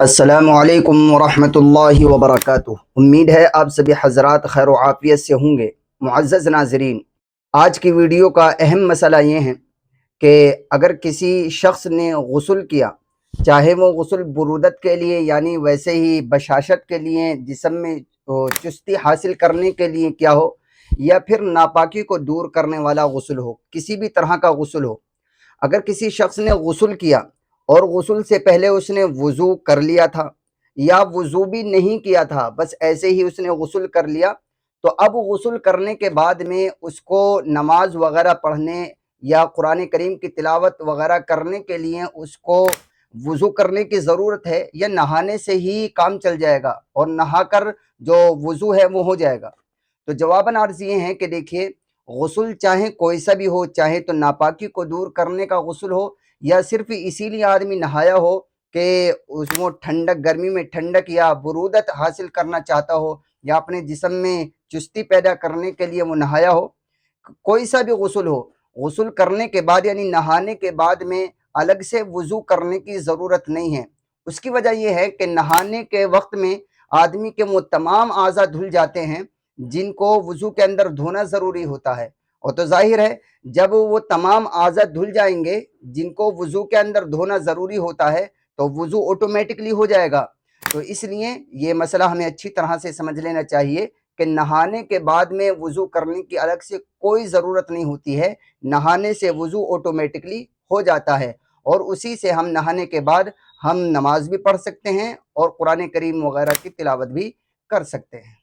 अस्सलामुअलैकुम वरहमतुल्लाहि वबरकातुह। उम्मीद है आप सभी हजरात खैर व आफियत से होंगे। मुअज़्ज़ज़ नाज़रीन, आज की वीडियो का अहम मसला ये है कि अगर किसी शख्स ने गुस्ल किया, चाहे वो गुस्ल बुरूदत के लिए यानी वैसे ही बशाशत के लिए, जिस्म में चुस्ती हासिल करने के लिए क्या हो, या फिर नापाकी को दूर करने वाला गुस्ल हो, किसी भी तरह का गुस्ल हो। अगर किसी शख्स ने गुस्ल किया और गुस्ल से पहले उसने वज़ू कर लिया था, या वज़ू भी नहीं किया था, बस ऐसे ही उसने गुस्ल कर लिया, तो अब गुस्ल करने के बाद में उसको नमाज वगैरह पढ़ने या कुरान करीम की तिलावत वगैरह करने के लिए उसको वज़ू करने की ज़रूरत है, या नहाने से ही काम चल जाएगा और नहाकर जो वज़ू है वो हो जाएगा? तो जवाबन अर्ज़ ये है कि देखिए, गुस्ल चाहे कोई सा भी हो, चाहे तो नापाकी को दूर करने का गुस्ल हो, या सिर्फ इसीलिए आदमी नहाया हो कि वो ठंडक, गर्मी में ठंडक या बुरूदत हासिल करना चाहता हो, या अपने जिस्म में चुस्ती पैदा करने के लिए वो नहाया हो, कोई सा भी गुस्ल हो, गुस्ल करने के बाद यानी नहाने के बाद में अलग से वज़ू करने की ज़रूरत नहीं है। उसकी वजह यह है कि नहाने के वक्त में आदमी के वो तमाम आज़ा धुल जाते हैं जिनको वज़ू के अंदर धोना ज़रूरी होता है। और तो ज़ाहिर है, जब वो तमाम आज़ा धुल जाएंगे जिनको वज़ू के अंदर धोना ज़रूरी होता है, तो वज़ू ऑटोमेटिकली हो जाएगा। तो इसलिए ये मसला हमें अच्छी तरह से समझ लेना चाहिए कि नहाने के बाद में वज़ू करने की अलग से कोई ज़रूरत नहीं होती है। नहाने से वज़ू ऑटोमेटिकली हो जाता है, और उसी से हम नहाने के बाद हम नमाज भी पढ़ सकते हैं और कुरान करीम वगैरह की तिलावत भी कर सकते हैं।